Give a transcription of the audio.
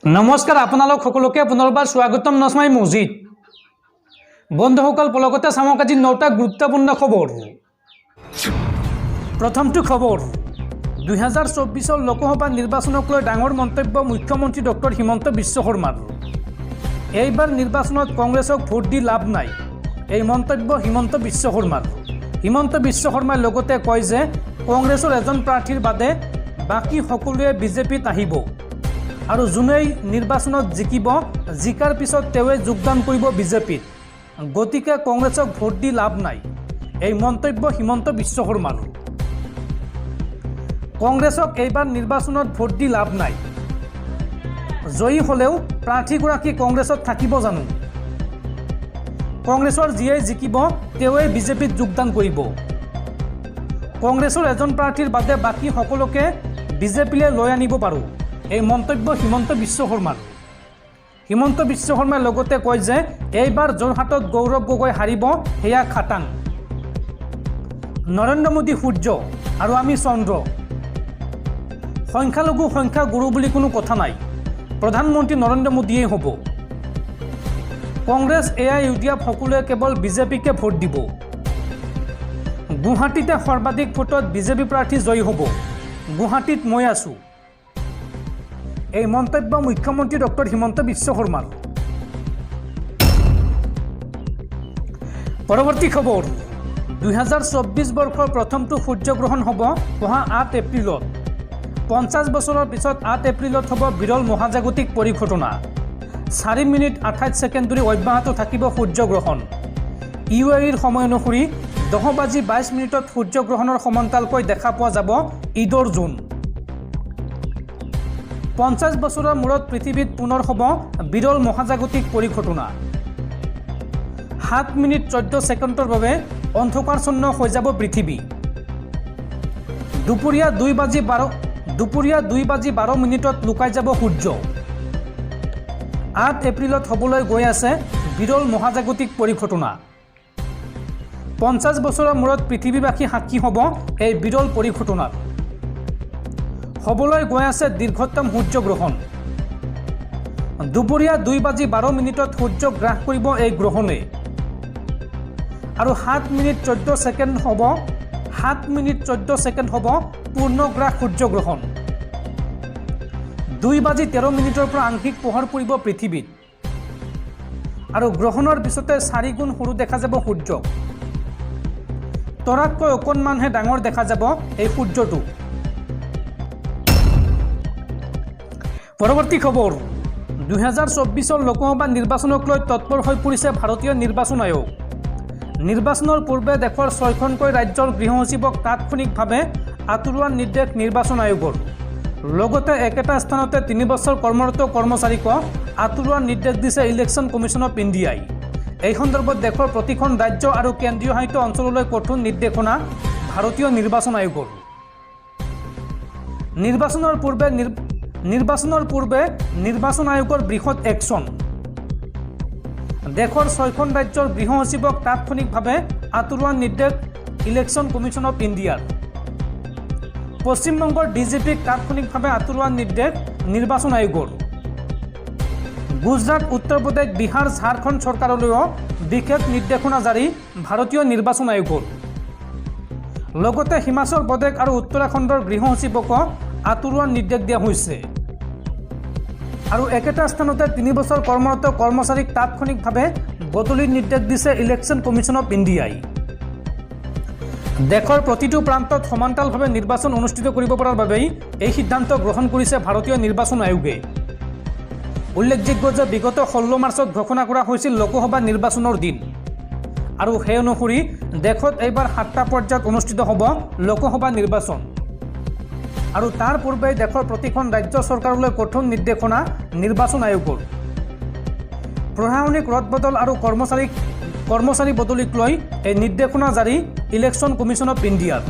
নমস্কাৰ আপোনালোক সকলোকে পুনৰবাৰ স্বাগতম নসমাই মছজিদ বন্ধুসকল পলকতে চামক আজি 9টা গুৰুত্বপূৰ্ণ খবৰ। প্ৰথমটো খবৰ 2024 লোকসভা নিৰ্বাচনক লৈ ডাঙৰ মন্তব্য মুখ্যমন্ত্ৰী ডক্টৰ হিমন্ত বিশ্ব শৰ্মাৰ। এইবাৰ নিৰ্বাচনত কংগ্ৰেছক ভোট দি লাভ নাই, এই মন্তব্য হিমন্ত বিশ্ব শৰ্মাৰ। হিমন্ত বিশ্ব শৰ্মাই লগতে কয় যে কংগ্ৰেছৰ এজন প্ৰাৰ্থীৰ বাদে বাকী সকলোৱে বিজেপিত আহিব আৰু যোনেই নিৰ্বাচনত জিকিব, জিকাৰ পিছত তেওঁৱে যোগদান কৰিব বিজেপিত, গতিকে কংগ্ৰেছক ভোট দি লাভ নাই, এই মন্তব্য হিমন্ত বিশ্ব শৰ্মাৰ। কংগ্ৰেছক এইবাৰ নিৰ্বাচনত ভোট দি লাভ নাই, জয়ী হ'লেও প্ৰাৰ্থীগৰাকী কংগ্ৰেছত থাকিব জানো? কংগ্ৰেছৰ যিয়েই জিকিব তেওঁৱে বিজেপিত যোগদান কৰিব। কংগ্ৰেছৰ এজন প্ৰাৰ্থীৰ বাদে বাকী সকলোকে বিজেপিলৈ লৈ আনিব পাৰোঁ, এই মন্তব্য হিমন্ত বিশ্ব শৰ্মাৰ। হিমন্ত বিশ্ব শৰ্মাই লগতে কয় যে এইবাৰ যোৰহাটত গৌৰৱ গগৈ হাৰিব, সেয়া খাটাং। নৰেন্দ্ৰ মোদী সূৰ্য আৰু আমি চন্দ্ৰ, সংখ্যালঘু সংখ্যাগুৰু বুলি কোনো কথা নাই, প্ৰধানমন্ত্ৰী নৰেন্দ্ৰ মোদীয়েই হ'ব। কংগ্ৰেছ AIUDF সকলোৱে কেৱল বিজেপিকে ভোট দিব। গুৱাহাটীতে সৰ্বাধিক ভোটত বিজেপি প্ৰাৰ্থী জয়ী হ'ব, গুৱাহাটীত মই আছোঁ, এই মন্তব্য মুখ্যমন্ত্ৰী ডক্টৰ হিমন্ত বিশ্ব শৰ্মাৰ। পৰৱৰ্তী খবৰ 2024 বৰ্ষৰ প্ৰথমটো সূৰ্যগ্ৰহণ হ'ব অহা 8 এপ্ৰিলত। 50 বছৰৰ পিছত 8 এপ্ৰিলত হ'ব বিৰল মহাজাগতিক পৰিঘটনা। 4 মিনিট 28 ছেকেণ্ড ধৰি অব্যাহত থাকিব সূৰ্যগ্ৰহণ। UAEৰ সময় অনুসৰি 10:22 সূৰ্যগ্ৰহণৰ সমান্তৰালকৈ দেখা পোৱা যাব ঈদৰ জোন। 50 বছৰৰ মূৰত পৃথিৱীত পুনৰ হ'ব বিৰল মহাজাগতিক পৰিঘটনা। 7 মিনিট 14 ছেকেণ্ডৰ বাবে অন্ধকাৰচ্ছন্ন হৈ যাব পৃথিৱী। দুপৰীয়া 2:12 লুকাই যাব সূৰ্য। 8 এপ্ৰিলত হ'বলৈ গৈ আছে বিৰল মহাজাগতিক পৰিঘটনা। 50 বছৰৰ মূৰত পৃথিৱীবাসী সাক্ষী হ'ব এই বিৰল পৰিঘটনাত। হ'বলৈ গৈ আছে দীৰ্ঘতম সূৰ্যগ্ৰহণ। দুপৰীয়া 2:12 সূৰ্যক গ্ৰাস কৰিব এই গ্ৰহণে আৰু 7 মিনিট 14 ছেকেণ্ড হ'ব পূৰ্ণগ্ৰাস সূৰ্যগ্ৰহণ। 2:13 পৰা আংশিক পোহৰ পৰিব পৃথিৱীত আৰু গ্ৰহণৰ পিছতে 4 গুণ সৰু দেখা যাব সূৰ্যক। তৰাতকৈ অকণমানহে ডাঙৰ দেখা যাব এই সূৰ্যটো। পৰৱৰ্তী খবৰ 2024 লোকসভা নিৰ্বাচনক লৈ তৎপৰ হৈ পৰিছে ভাৰতীয় নিৰ্বাচন আয়োগ। নিৰ্বাচনৰ পূৰ্বে দেশৰ 6খনকৈ ৰাজ্যৰ গৃহ সচিবক তাৎক্ষণিকভাৱে আঁতৰোৱাৰ নিৰ্দেশ নিৰ্বাচন আয়োগৰ। লগতে একেটা স্থানতে 3 বছৰ কৰ্মৰত কৰ্মচাৰীক আঁতৰোৱাৰ নিৰ্দেশ দিছে ইলেকশ্যন কমিশ্যন অফ ইণ্ডিয়াই। এই সন্দৰ্ভত দেশৰ প্ৰতিখন ৰাজ্য আৰু কেন্দ্ৰীয় শাসিত অঞ্চললৈ কঠোৰ নিৰ্দেশনা ভাৰতীয় নিৰ্বাচন আয়োগৰ। নিৰ্বাচনৰ পূৰ্বে নিৰ্বাচন আয়োগৰ বৃহৎ একশ্যন। দেশৰ 6খন ৰাজ্যৰ গৃহ সচিবক তাৎক্ষণিকভাৱে আঁতৰোৱাৰ নিৰ্দেশ ইলেকশ্যন কমিশ্যন অফ ইণ্ডিয়াৰ। পশ্চিমবংগৰ DGPক তাৎক্ষণিকভাৱে আঁতৰোৱাৰ নিৰ্দেশ নিৰ্বাচন আয়োগৰ। গুজৰাট, উত্তৰ প্ৰদেশ, বিহাৰ, ঝাৰখণ্ড চৰকাৰলৈও বিশেষ নিৰ্দেশনা জাৰি ভাৰতীয় নিৰ্বাচন আয়োগৰ। লগতে হিমাচল প্ৰদেশ আৰু উত্তৰাখণ্ডৰ গৃহ সচিবক আঁতৰোৱাৰ নিৰ্দেশ দিয়া হৈছে আৰু একেটা স্থানতে 3 বছৰ কৰ্মৰত কৰ্মচাৰীক তাৎক্ষণিকভাৱে বদলিৰ নিৰ্দেশ দিছে ইলেকশ্যন কমিশ্যন অফ ইণ্ডিয়াই। দেশৰ প্ৰতিটো প্ৰান্তত সমান্তৰালভাৱে নিৰ্বাচন অনুষ্ঠিত কৰিব পৰাৰ বাবেই এই সিদ্ধান্ত গ্ৰহণ কৰিছে ভাৰতীয় নিৰ্বাচন আয়োগে। উল্লেখযোগ্য যে বিগত 16 মাৰ্চত ঘোষণা কৰা হৈছিল লোকসভা নিৰ্বাচনৰ দিন আৰু সেই অনুসৰি দেশত এইবাৰ 7টা পৰ্যায়ত অনুষ্ঠিত হ'ব লোকসভা নিৰ্বাচন আৰু তাৰ পূৰ্বে দেশৰ প্ৰতিখন ৰাজ্য চৰকাৰলৈ কঠোৰ নিৰ্দেশনা নিৰ্বাচন আয়োগৰ। প্ৰশাসনিক ৰদবদল আৰু কৰ্মচাৰী বদলিক লৈ এই নিৰ্দেশনা জাৰি ইলেকশ্যন কমিশ্যন অফ ইণ্ডিয়াৰ।